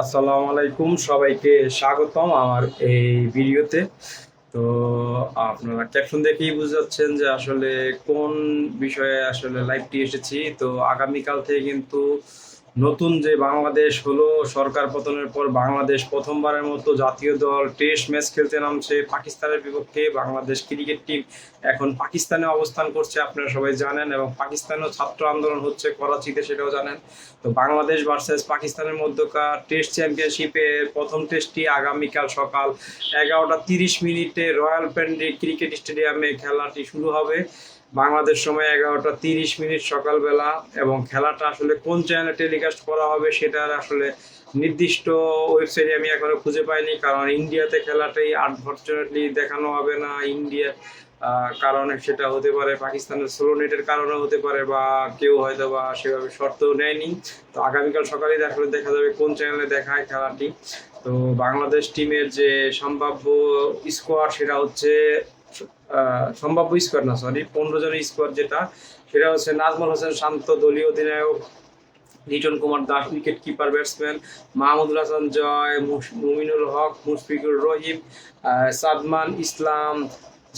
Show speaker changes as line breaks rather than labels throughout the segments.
আসসালামু আলাইকুম, সবাইকে স্বাগতম আমার এই ভিডিওতে। তো আপনারা ক্যাপশন দেখেই বুঝতে যাচ্ছেন যে আসলে কোন বিষয়ে আসলে লাইভটি এসেছি। তো আগামীকাল থেকে কিন্তু নতুন যে বাংলাদেশ হলো, সরকার পতনের পর বাংলাদেশ প্রথমবারের মতো জাতীয় দল টেস্ট ম্যাচ খেলতে নামছে পাকিস্তানের বিপক্ষে। বাংলাদেশ ক্রিকেট টিম এখন পাকিস্তানে অবস্থান করছে, আপনারা সবাই জানেন, এবং পাকিস্তানেও ছাত্র আন্দোলন হচ্ছে করাচিতে, সেটাও জানেন। তো বাংলাদেশ ভার্সেস পাকিস্তানের মধ্যকার টেস্ট চ্যাম্পিয়নশিপের প্রথম টেস্টটি আগামীকাল সকাল 11টা 30 মিনিটে রয়্যাল পেন্ডি ক্রিকেট স্টেডিয়ামে খেলাটি শুরু হবে। বাংলাদেশ সময় 11টা 30 মিনিট সকালবেলা। এবং খেলাটা আসলে কোন চ্যানেলে টেলিকাস্ট করা হবে সেটার আসলে নির্দিষ্ট ওয়েবসাইটে আমি এখনো খুঁজে পাইনি, কারণ ইন্ডিয়াতে খেলাটাই আনফর্চুনেটলি দেখানো হবে না। ইন্ডিয়া কারণে সেটা হতে পারে পাকিস্তানের স্লো নেটের কারণে হতে পারে, বা কেউ হয়তো বা সেভাবে শর্ত নেয়নি। তো আগামীকাল সকালে আসলে দেখা যাবে কোন চ্যানেলে দেখায় খেলাটি। তো বাংলাদেশ টিমের যে সম্ভাব্য স্কোয়াড সেটা হচ্ছে সম্ভাব্য স্কোয়াড না, সরি, 15 জনের স্কোয়াড যেটা, সেটা হচ্ছে নাজমুল হোসেন শান্ত দলীয় অধিনায়ক, Liton Kumar Das wicket keeper batsman, Mahmudul Hasan Joy, Mominul Haque, Mushfiqur Rahim, Shadman Islam,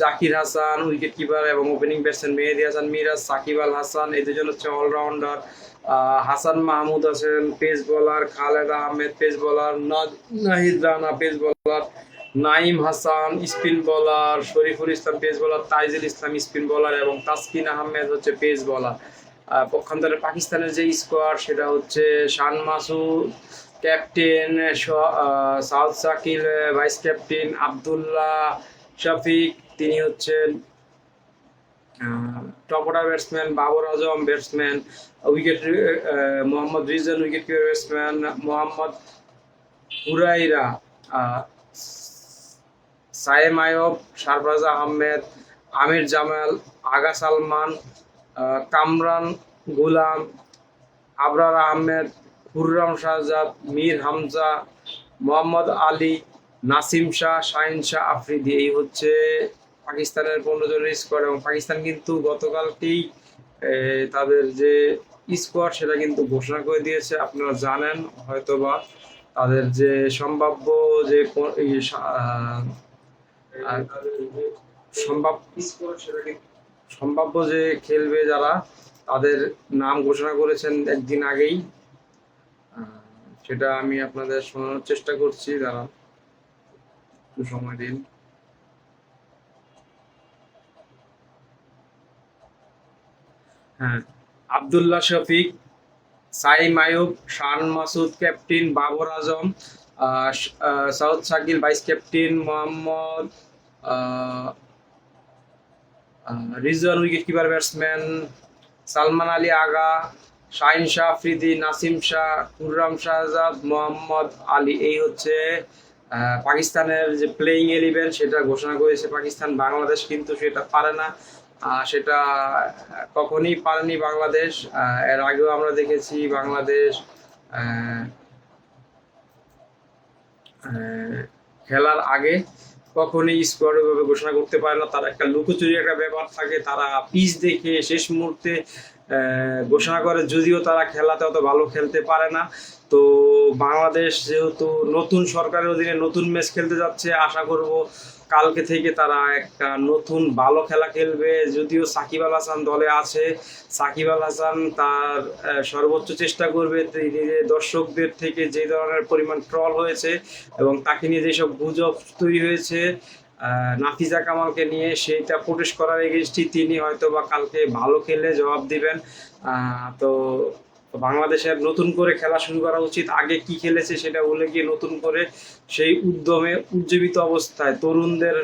Zakir Hasan wicket keeper, এবং ওপেনিং ব্যাটসম্যান মেহেদী হাসান মিরাজ, সাকিব আল হাসান, এই দুজন হচ্ছে অলরাউন্ডার। হাসান মাহমুদ আছেন pace bowler, Khaled Ahmed pace bowler, Nahid Rana pace bowler, Naim Hasan spin bowler, Shoriful Islam pace bowler, Taijul Islam spin bowler, এবং তাসকিন আহমেদ হচ্ছে পেস বোলার। পক্ষান্তরে পাকিস্তানের যে স্কোয়াড সেটা হচ্ছে Shan Masood captain, Saud Shakeel vice captain, Abdullah Shafique তিনি হচ্ছেন top order batsman, Babar Azam batsman, wicket Mohammad Rizwan wicket keeper batsman, Mohammad Huraira, Saim Ayub, Sarfaraz Ahmed, Aamir Jamal, Agha Salman, Kamran Ghulam, Abrar Ahmed, Khurram Shahzad, Mir Hamza, Mohammad Ali, Naseem Shah, Shaheen Shah Afridi. এই হচ্ছে পাকিস্তানের 15 জনের স্কোয়াড। এবং পাকিস্তান কিন্তু গতকালকেই তাদের যে স্কোয়াড সেটা কিন্তু ঘোষণা করে দিয়েছে, আপনারা জানেন হয়তোবা। তাদের যে সম্ভাব্য যে সম্ভাব্য যে খেলবে যারা, তাদের নাম ঘোষণা করেছেন একদিন আগেই। সেটা আমি আপনাদের শোনানোর চেষ্টা করছি, দাঁড়ান একটু সময় দিন। হ্যাঁ, Abdullah Shafique, Saim Ayub, Shan Masood captain, Babar Azam, Saud Shakeel vice captain, Mohammad Rizwan wicket keeper batsman, Salman Ali Agha, Shaheen Shah Afridi, Naseem Shah, Khurram Shahzad, Mohammad Ali. এই হচ্ছে পাকিস্তানের যে প্লেইং 11 সেটা ঘোষণা করেছে পাকিস্তান। বাংলাদেশ কিন্তু সেটা পারে না, সেটা কখনই পারেনি বাংলাদেশ। এর আগেও আমরা দেখেছি বাংলাদেশ খেলার আগে কখনই স্কোয়াড ওইভাবে ঘোষণা করতে পারে না। তার একটা লুকোচুরি একটা ব্যাপার থাকে, তারা পিচ দেখে শেষ মুহূর্তে ঘোষণা করে, যদিও তারা খেলাতে অত ভালো খেলতে পারে না। তো বাংলাদেশ যেহেতু নতুন সরকারের অধীনে নতুন ম্যাচ খেলতে যাচ্ছে, আশা করব কালকে থেকে তারা একটা নতুন ভালো খেলা খেলবে। যদিও সাকিব আল হাসান দলে আছে, সাকিব আল হাসান তার সর্বোচ্চ চেষ্টা করবে দর্শকদের থেকে যে ধরনের পরিমাণ ট্রল হয়েছে এবং তাকে নিয়ে যেসব গুজব তৈরি হয়েছে নাফিজা কামালকে নিয়ে, সেইটা প্রোটেস্ট করার এগেনস্টই তিনি হয়তো বা কালকে ভালো খেলে জবাব দিবেন। তো বাংলাদেশের নতুন করে খেলা শুরু করা উচিত। আগে কি খেলেছে সেটা ভুলে গিয়ে নতুন করে সেই উদ্যমে উজ্জীবিত অবস্থায় তরুণদের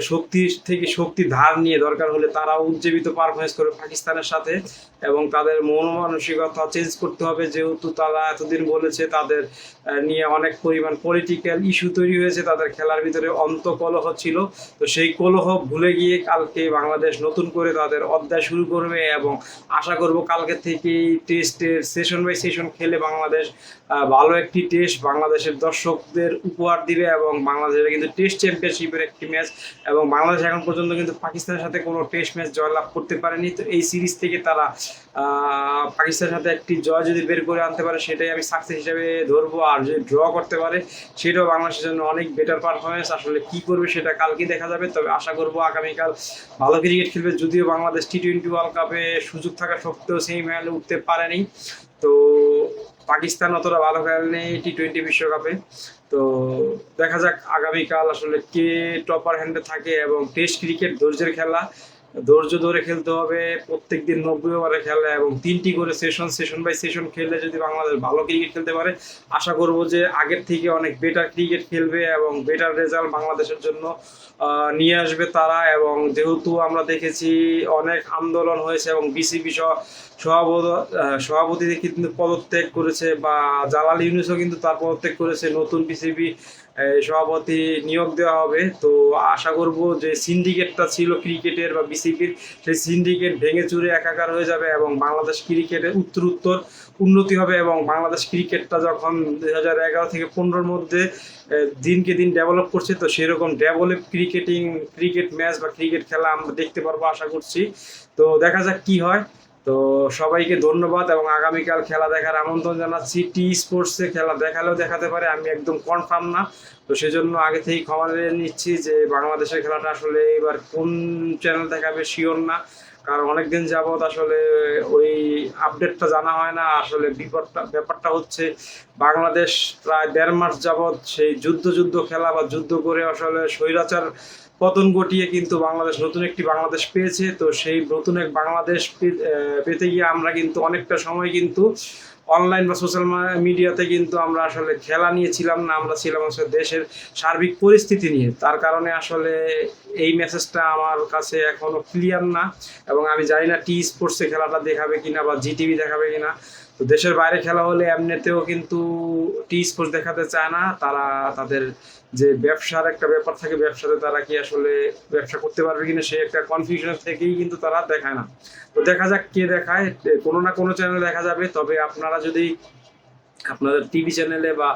শক্তি থেকে শক্তি ধার নিয়ে দরকার হলে তারা উজ্জীবিত পারফরমেন্স করে পাকিস্তানের সাথে, এবং তাদের মনোমানসিকতা চেঞ্জ করতে হবে। যেহেতু তারা এতদিন বলেছে তাদের নিয়ে অনেক পরিমাণ পলিটিক্যাল ইস্যু তৈরি হয়েছে, তাদের খেলার ভিতরে অন্তকলহ ছিল। তো সেই কলহ ভুলে গিয়ে কালকে বাংলাদেশ নতুন করে তাদের অধ্যায় শুরু করবে, এবং আশা করব কালকে থেকেই টেস্টের সেশন বাই সেশন খেলে বাংলাদেশ ভালো একটি টেস্ট বাংলাদেশের দর্শকদের উপহার দিবে। এবং বাংলাদেশের কিন্তু টেস্ট চ্যাম্পিয়নশিপের একটি ম্যাচ এবং বাংলাদেশ এখন পর্যন্ত কিন্তু পাকিস্তানের সাথে কোনো টেস্ট ম্যাচ জয়লাভ করতে পারেনি। তো এই সিরিজ থেকে তারা পাকিস্তানের সাথে একটি জয় যদি বের করে আনতে পারে সেটাই আমি সাকসেস হিসেবে ধরবো। আর যদি ড্র করতে পারে সেটাও বাংলাদেশের জন্য অনেক বেটার পারফরমেন্স। আসলে কি করবে সেটা কালকে দেখা যাবে, তবে আশা করবো আগামীকাল ভালো ক্রিকেট খেলবে। যদিও বাংলাদেশ টি-20 ওয়ার্ল্ড কাপে সুযোগ থাকা সত্ত্বেও সেমিফাইনালে উঠতে পারেনি, তো পাকিস্তান অতটা ভালো খেলেনি টি-20 বিশ্বকাপে। তো দেখা যাক আগামীকাল আসলে কে টপার হ্যান্ডে থাকে। এবং টেস্ট ক্রিকেট ধৈর্যের খেলা, ধৈর্য ধরে খেলতে হবে। প্রত্যেক দিন 90 ওভারে খেলা এবং 3টি করে সেশন বাই সেশন খেললে যদি বাংলাদেশ ভালো ক্রিকেট খেলতে পারে, আশা করব যে আগের থেকে অনেক বেটার ক্রিকেট খেলবে এবং বেটার রেজাল্ট বাংলাদেশের জন্য নিয়ে আসবে তারা। এবং যেহেতু আমরা দেখেছি অনেক আন্দোলন হয়েছে এবং বিসিবি সভাপতি কিন্তু পদত্যাগ করেছে, বা জালাল ইউনূসও কিন্তু তার পদত্যাগ করেছে, নতুন বিসিবি সভাপতি নিয়োগ দেওয়া হবে। তো আশা করব যে সিন্ডিকেটটা ছিল ক্রিকেটের বা বিসিবির, সেই সিন্ডিকেট ভেঙে চুরে একাকার হয়ে যাবে এবং বাংলাদেশ ক্রিকেটের উত্তর উন্নতি হবে। এবং বাংলাদেশ ক্রিকেটটা যখন 2011 থেকে 15-র মধ্যে দিনকে দিন ডেভেলপ করছে, তো সেরকম ডেভেলপ ক্রিকেট ম্যাচ বা ক্রিকেট খেলা আমরা দেখতে পারবো আশা করছি। তো দেখা যাক কি হয়। তো সবাইকে ধন্যবাদ এবং আগামীকাল খেলা দেখার আমন্ত্রণ জানাচ্ছি। টি স্পোর্টসে খেলা দেখালেও দেখাতে পারে, আমি একদম কনফার্ম না। তো সেজন্য আগে থেকেই ক্ষমা নিচ্ছি যে বাংলাদেশের খেলাটা আসলে এবার কোন চ্যানেল দেখাবে শিওর না, কারণ অনেকদিন যাবৎ আসলে ওই আপডেটটা জানা হয় না। আসলে ব্যাপারটা হচ্ছে বাংলাদেশ প্রায় 1.5 মাস যাবৎ সেই যুদ্ধ খেলা বা যুদ্ধ করে আসলে স্বৈরাচার পতন ঘটিয়ে কিন্তু বাংলাদেশ নতুন একটি বাংলাদেশ পেয়েছে। তো সেই নতুন এক বাংলাদেশ পেতে গিয়ে আমরা কিন্তু অনেকটা সময় কিন্তু অনলাইন বা সোশ্যাল মিডিয়াতে কিন্তু আমরা আসলে খেলা নিয়েছিলাম না, আমরা ছিলাম আসলে দেশের সার্বিক পরিস্থিতি নিয়ে। তার কারণে আসলে এই মেসেজটা আমার কাছে এখনো ক্লিয়ার না এবং আমি জানি না টি স্পোর্টসে খেলাটা দেখাবে কিনা বা জিটিভি দেখাবে কিনা। তো দেশের বাইরে খেলা হলে এমনিতেও কিন্তু টি স্পোর্টস দেখাতে চায় না, তারা তাদের যে ব্যবসার একটা ব্যাপার থাকে, ব্যবসাতে তারা কি আসলে ব্যবসা করতে পারবে কিনা সেই একটা কনফিউশন থেকেই কিন্তু তারা দেখায় না। তো দেখা যাক কে দেখায়, কোনো না কোনো চ্যানেলে দেখা যাবে। তবে আপনারা যদি আপনাদের টিভি চ্যানেলে বা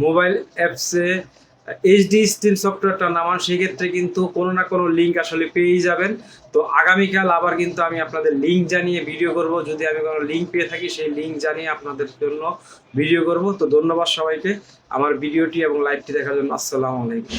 মোবাইল অ্যাপসে এইচডি স্ট্রিম সফটওয়্যারটা নামান, সেক্ষেত্রে কিন্তু কোনো না কোনো লিঙ্ক আসলে পেয়েই যাবেন। তো আগামীকাল আবার কিন্তু আমি আপনাদের লিঙ্ক জানিয়ে ভিডিও করব, যদি আমি কোনো লিঙ্ক পেয়ে থাকি সেই লিঙ্ক জানিয়ে আপনাদের জন্য ভিডিও করব। তো ধন্যবাদ সবাইকে আমার ভিডিওটি এবং লাইভটি দেখার জন্য। আসসালামু আলাইকুম।